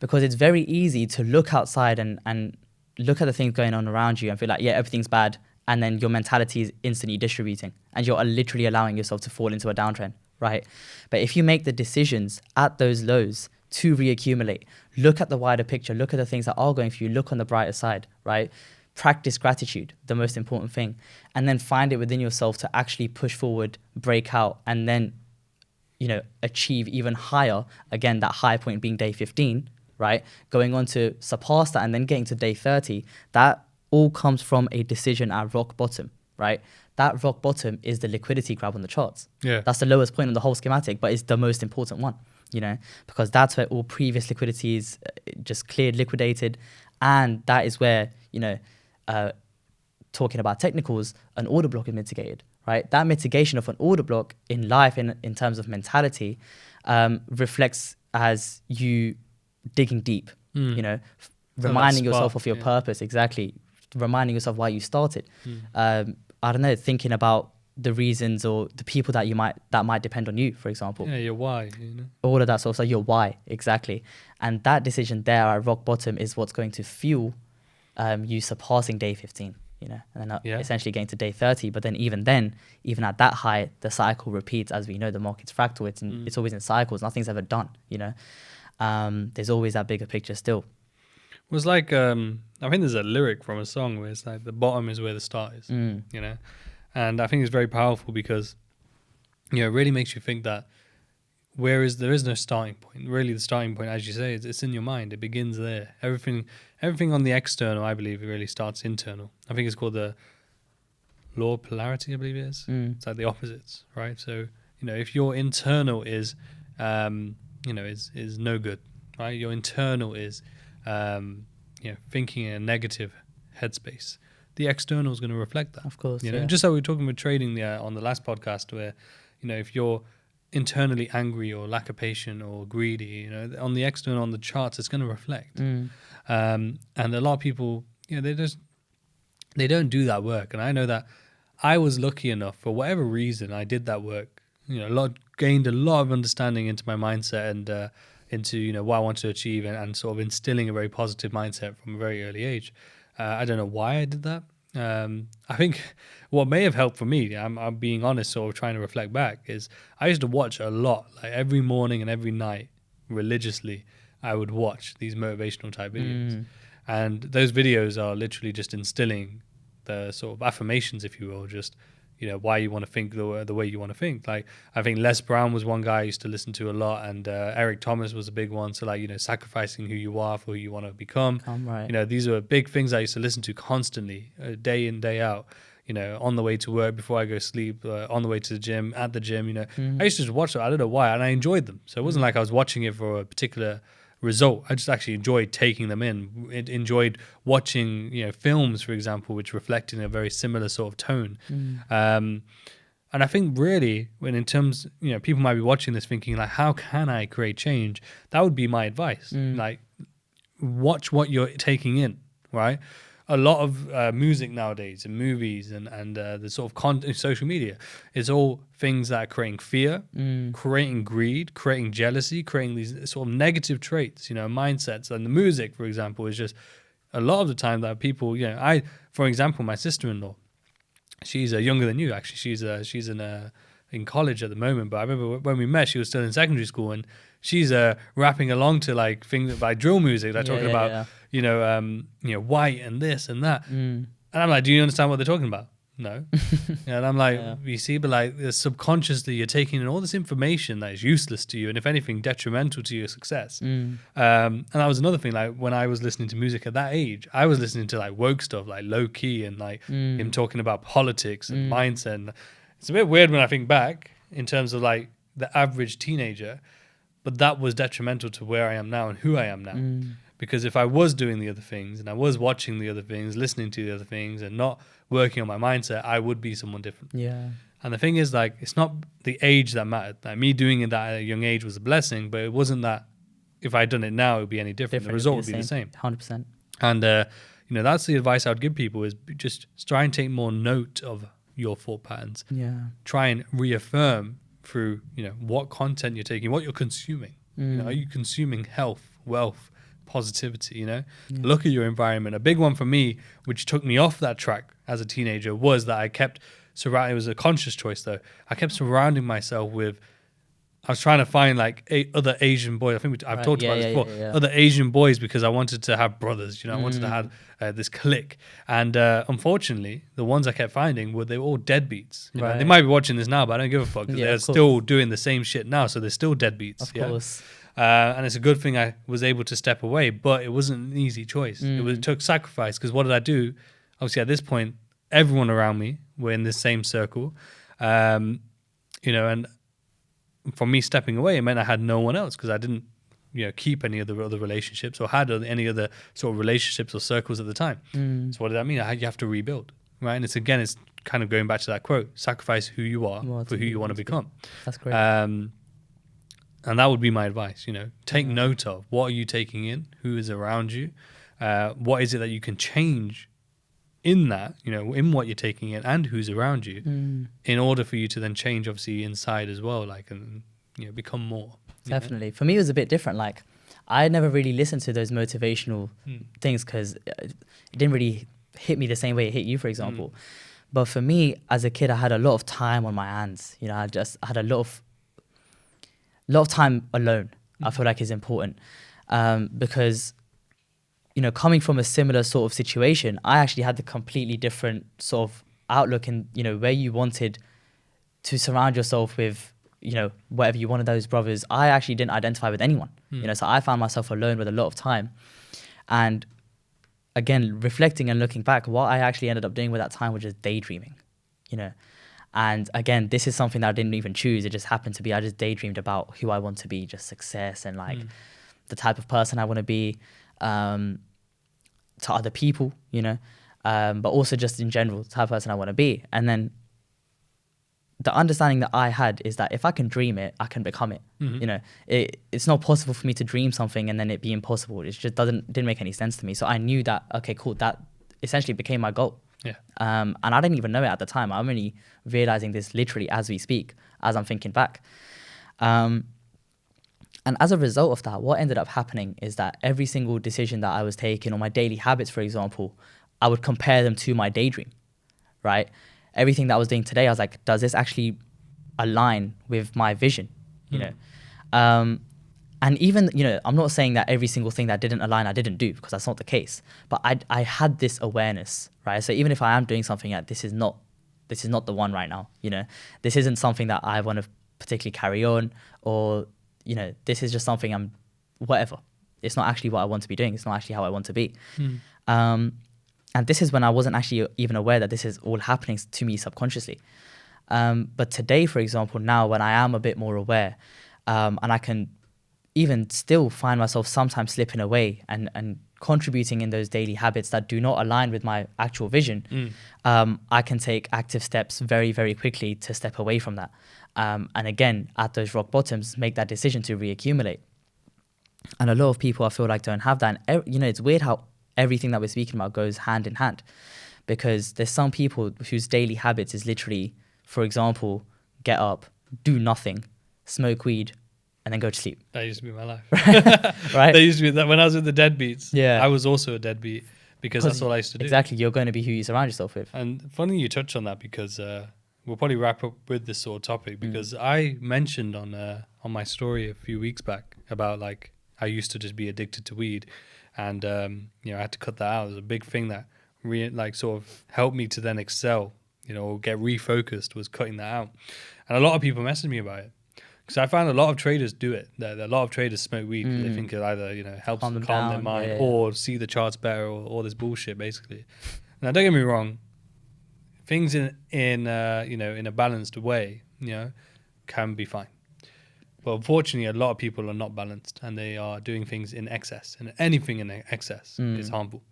because it's very easy to look outside and look at the things going on around you and feel like, yeah, everything's bad. And then your mentality is instantly distributing and you're literally allowing yourself to fall into a downtrend, right? But if you make the decisions at those lows to reaccumulate, look at the wider picture, look at the things that are going for you, look on the brighter side, right? Practice gratitude, the most important thing, and then find it within yourself to actually push forward, break out, and then, achieve even higher, again, that high point being day 15, right? Going on to surpass that and then getting to day 30, that all comes from a decision at rock bottom, right? That rock bottom is the liquidity grab on the charts. Yeah. That's the lowest point on the whole schematic, but it's the most important one, because that's where all previous liquidity is just cleared, liquidated. And that is where, talking about technicals, an order block is mitigated, right? That mitigation of an order block in life, in terms of mentality, reflects as you digging deep, reminding yourself of your purpose, exactly, reminding yourself why you started. I don't know, thinking about the reasons or the people that might depend on you, for example. Yeah, your why, All of that sort of stuff, your why, exactly. And that decision there at rock bottom is what's going to fuel you surpassing day 15, and then essentially getting to day 30. But then even at that high, the cycle repeats. As we know, the market's fractal. It's always in cycles. Nothing's ever done, There's always that bigger picture still. It was like, I think there's a lyric from a song where it's like, the bottom is where the start is, And I think it's very powerful because, it really makes you think that whereas there is no starting point. Really, the starting point, as you say, it's in your mind. It begins there. Everything on the external, I believe, it really starts internal. I think it's called the law of polarity, I believe it is. It's like the opposites, right? So, if your internal is no good, right? Your internal is thinking in a negative headspace. The external is going to reflect that. Of course, just like we were talking about trading on the last podcast, where if you're internally angry or lack of patience or greedy, on the external, on the charts, it's going to reflect. And a lot of people, they don't do that work. And I know that I was lucky enough, for whatever reason, I did that work. Gained a lot of understanding into my mindset and into what I wanted to achieve, and sort of instilling a very positive mindset from a very early age. I don't know why I did that. I think what may have helped for me, I'm being honest, sort of trying to reflect back, is I used to watch a lot, like every morning and every night, religiously. I would watch these motivational type videos, and those videos are literally just instilling the sort of affirmations, if you will, just why you want to think the way you want to think. Like, I think Les Brown was one guy I used to listen to a lot, and Eric Thomas was a big one. So like, sacrificing who you are for who you want to become. Right. These are big things I used to listen to constantly, day in, day out, on the way to work, before I go to sleep, on the way to the gym, at the gym, I used to just watch it. I don't know why, and I enjoyed them. So it wasn't like I was watching it for a particular result. I just actually enjoyed taking them in. Enjoyed watching, films, for example, which reflected in a very similar sort of tone. And I think really, when in terms, people might be watching this thinking like, how can I create change? That would be my advice. Like, watch what you're taking in, right? A lot of music nowadays and movies and the sort of content, social media, it's all things that are creating fear, creating greed, creating jealousy, creating these sort of negative traits, mindsets. And the music, for example, is just a lot of the time that people, for example, my sister-in-law, she's younger than you, actually. She's in college at the moment, but I remember when we met, she was still in secondary school, and she's rapping along to like things like drill music. They're talking about white and this and that, and I'm like, do you understand what they're talking about? No. And I'm like, you see, but like subconsciously you're taking in all this information that is useless to you, and if anything, detrimental to your success. And that was another thing. Like, when I was listening to music at that age, I was listening to like woke stuff, like Low Key, and like him talking about politics and mindset. And it's a bit weird when I think back in terms of like the average teenager, but that was detrimental to where I am now and who I am now. Because if I was doing the other things, and I was watching the other things, listening to the other things, and not working on my mindset, I would be someone different. Yeah. And the thing is, like, it's not the age that mattered. Like, me doing it at a young age was a blessing, but it wasn't that if I'd done it now, it would be any different. The result would be the same. 100%. And, that's the advice I would give people, is just try and take more note of your thought patterns. Yeah. Try and reaffirm through, what content you're taking, what you're consuming. Are you consuming health, wealth, positivity? Look at your environment. A big one for me, which took me off that track as a teenager, was that I kept surrounding, it was a conscious choice though, I kept surrounding myself with, I was trying to find like other Asian boys. I think I've talked about this before. Other Asian boys, because I wanted to have brothers, I wanted to have this clique. And unfortunately, the ones I kept finding they were all deadbeats. They might be watching this now, but I don't give a fuck, because they're still doing the same shit now. So they're still deadbeats. Of course. And it's a good thing I was able to step away, but it wasn't an easy choice. It took sacrifice, because what did I do? Obviously, at this point, everyone around me were in this same circle, and from me stepping away, it meant I had no one else, because I didn't, keep any of the other relationships or had any other sort of relationships or circles at the time. So what did that mean? You have to rebuild, right? And it's kind of going back to that quote: sacrifice who you are for who you want to become. That's great. And that would be my advice. Take note of what are you taking in, who is around you, what is it that you can change in that, in what you're taking in and who's around you, in order for you to then change, obviously, inside as well, like, and become more. Definitely. For me, it was a bit different. Like, I never really listened to those motivational things, because it didn't really hit me the same way it hit you, for example. But for me, as a kid, I had a lot of time on my hands. I had a lot of time alone. I feel like is important, because coming from a similar sort of situation, I actually had the completely different sort of outlook in where you wanted to surround yourself with whatever you wanted those brothers, I actually didn't identify with anyone. So I found myself alone with a lot of time. And again, reflecting and looking back, what I actually ended up doing with that time was just daydreaming, And again, this is something that I didn't even choose. It just happened to be, I just daydreamed about who I want to be, just success and like the type of person I want to be to other people, but also just in general, the type of person I want to be. And then the understanding that I had is that if I can dream it, I can become it. It's not possible for me to dream something and then it be impossible. It just didn't make any sense to me. So I knew that, okay, cool, that essentially became my goal. Yeah. And I didn't even know it at the time. I'm only realizing this literally as we speak, as I'm thinking back. And as a result of that, what ended up happening is that every single decision that I was taking, or my daily habits, for example, I would compare them to my daydream, right? Everything that I was doing today, I was like, does this actually align with my vision? And even, I'm not saying that every single thing that didn't align, I didn't do, because that's not the case. But I had this awareness, right? So even if I am doing something that this is not the one right now, this isn't something that I want to particularly carry on, or, this is just something whatever. It's not actually what I want to be doing. It's not actually how I want to be. And this is when I wasn't actually even aware that this is all happening to me subconsciously. But today, for example, now when I am a bit more aware, and I can even still find myself sometimes slipping away and contributing in those daily habits that do not align with my actual vision, I can take active steps very, very quickly to step away from that. And again, at those rock bottoms, make that decision to reaccumulate. And a lot of people, I feel like, don't have that. And, it's weird how everything that we're speaking about goes hand in hand, because there's some people whose daily habits is literally, for example, get up, do nothing, smoke weed, and then go to sleep. That used to be my life. Right? That used to be that when I was with the deadbeats. Yeah. I was also a deadbeat because that's all I used to do. Exactly. You're going to be who you surround yourself with. And funny you touch on that, because we'll probably wrap up with this sort of topic, because I mentioned on my story a few weeks back about like I used to just be addicted to weed, and I had to cut that out. It was a big thing that sort of helped me to then excel, or get refocused, was cutting that out. And a lot of people messaged me about it, because I found a lot of traders do it. A lot of traders smoke weed because they think it either helps calm their mind, or see the charts better, or all this bullshit basically. Now don't get me wrong, things in a balanced way can be fine. But unfortunately, a lot of people are not balanced, and they are doing things in excess, and anything in excess is harmful.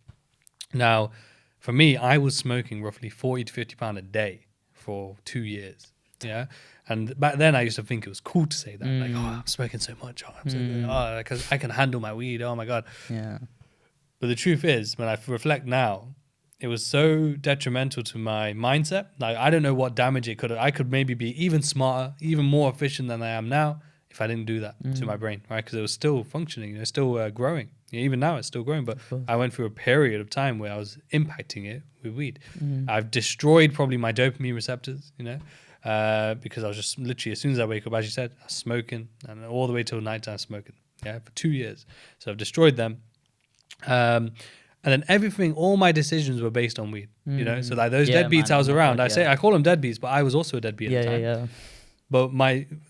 Now, for me, I was smoking roughly 40 to 50 pounds a day for 2 years. Yeah. And back then I used to think it was cool to say that, like, oh, I'm smoking so much. Oh, I'm so good. Oh, because I can handle my weed. Oh my God. Yeah. But the truth is, when I reflect now, it was so detrimental to my mindset. Like, I don't know what damage it could have. I could maybe be even smarter, even more efficient than I am now if I didn't do that to my brain, right? Because it was still functioning, still growing. Even now it's still growing, but I went through a period of time where I was impacting it with weed. I've destroyed probably my dopamine receptors, because I was just literally, as soon as I wake up, as you said, I was smoking, and all the way till nighttime smoking, for 2 years. So I've destroyed them. And then everything, all my decisions were based on weed, So like those deadbeats I was around, I call them deadbeats, but I was also a deadbeat at the time. Yeah. But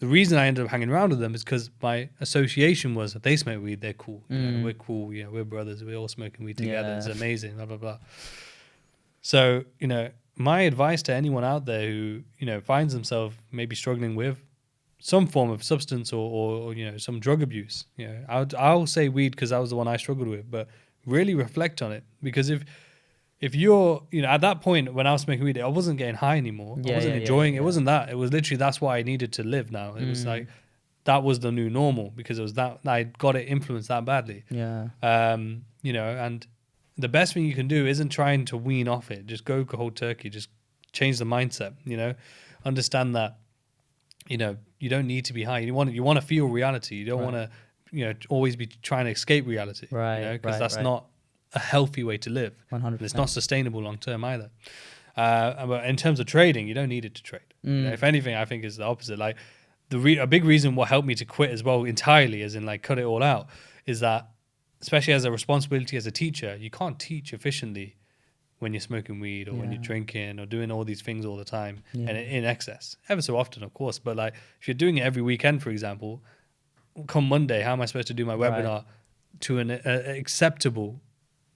the reason I ended up hanging around with them is because my association was that they smoke weed, they're cool. We're cool, we're brothers, we're all smoking weed together. It's amazing, blah, blah, blah. So, my advice to anyone out there who, finds themselves maybe struggling with some form of substance or some drug abuse, I'll say weed because that was the one I struggled with, but really reflect on it. Because if you're, at that point when I was smoking weed, I wasn't getting high anymore. I wasn't enjoying it. It wasn't that. It was literally, that's what I needed to live now. It was like, that was the new normal, because it was that I got it influenced that badly. Yeah. And the best thing you can do isn't trying to wean off it. Just go cold turkey. Just change the mindset, understand that, you don't need to be high. You want to feel reality. You don't want to, always be trying to escape reality. Right. Because that's not a healthy way to live. 100%. And it's not sustainable long term either. But in terms of trading, you don't need it to trade. If anything, I think it's the opposite. Like a big reason what helped me to quit as well entirely, as in like cut it all out, is that especially as a responsibility as a teacher, you can't teach efficiently when you're smoking weed or when you're Yeah. drinking or doing all these things all the time Yeah. and in excess, ever so often, of course. But like if you're doing it every weekend, for example, come Monday, how am I supposed to do my Right. webinar to an acceptable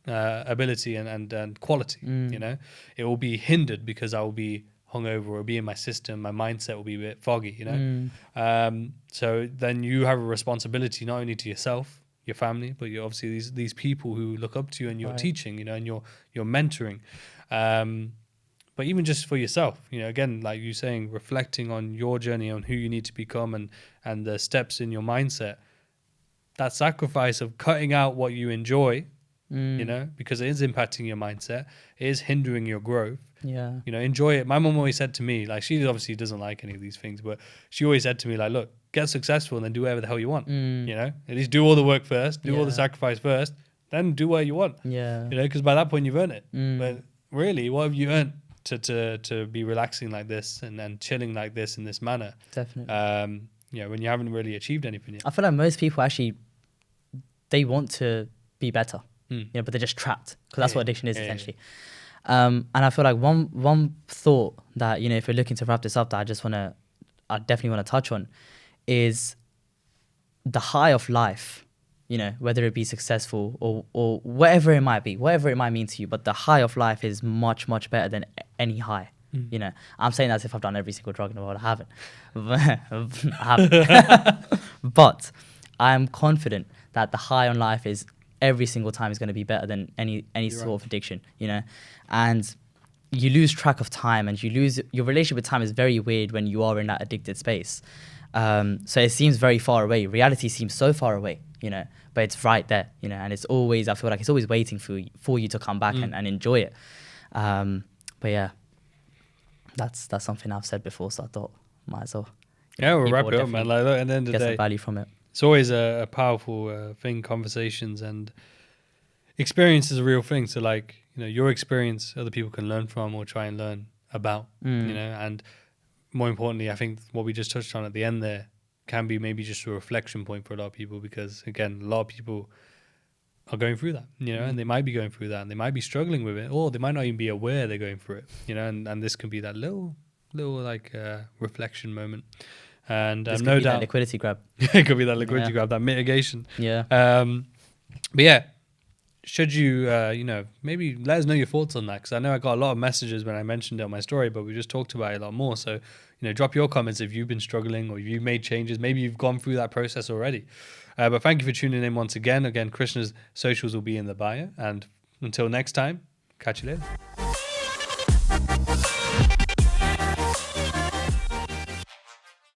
ability and quality? You know, it will be hindered because I will be hungover or be in my system. My mindset will be a bit foggy. You know, so then you have a responsibility not only to yourself, your family, but you obviously these people who look up to you and you're Right. teaching. You know, and you're mentoring. But even just for yourself, you know, again, like you saying, reflecting on your journey, on who you need to become, and the steps in your mindset. That sacrifice of cutting out what you enjoy, you know, because it is impacting your mindset, it is hindering your growth. Yeah. You know, enjoy it. My mom always said to me, like, she obviously doesn't like any of these things, but she always said to me, like, look, get successful and then do whatever the hell you want. You know, at least do all the work first, do all the Yeah. sacrifice first, then do what you want. Yeah. You know, because by that point you've earned it. But really, what have you earned to be relaxing like this and chilling like this in this manner? Definitely. You know, when you haven't really achieved anything yet. I feel like most people actually, they want to be better, you know, but they're just trapped because that's what addiction is essentially. And I feel like one thought that, you know, if we're looking to wrap this up, that I definitely want to touch on is the high of life, you know, whether it be successful or whatever it might be, whatever it might mean to you, but the high of life is much, much better than any high. You know, I'm saying that as if I've done every single drug in the world. I haven't. But I'm confident that the high on life is every single time is going to be better than any sort of addiction, you know. And you lose track of time, and your relationship with time is very weird when you are in that addicted space. So it seems very far away. Reality seems so far away, you know, but it's right there, you know, and it's always, I feel like it's always waiting for you to come back and enjoy it. But yeah, that's something I've said before, so I thought might as well. Yeah, we'll people wrap it up, man. Like, look, at the end of the get some day, value from it. it's always a powerful thing, conversations and experience is a real thing. So like, you know, your experience other people can learn from or try and learn about, you know, and more importantly, I think what we just touched on at the end there can be maybe just a reflection point for a lot of people, because again, a lot of people are going through that, you know, and they might be going through that and they might be struggling with it, or they might not even be aware they're going through it, you know, and this can be that little like reflection moment. And This could no be doubt that liquidity grab. it could be that liquidity Yeah. grab, that mitigation. Yeah. But yeah, should you, you know, maybe let us know your thoughts on that, because I know I got a lot of messages when I mentioned it on my story, but we just talked about it a lot more. So, you know, drop your comments if you've been struggling or you've made changes. Maybe you've gone through that process already. But thank you for tuning in once again. Again, Krishna's socials will be in the bio. And until next time, catch you later.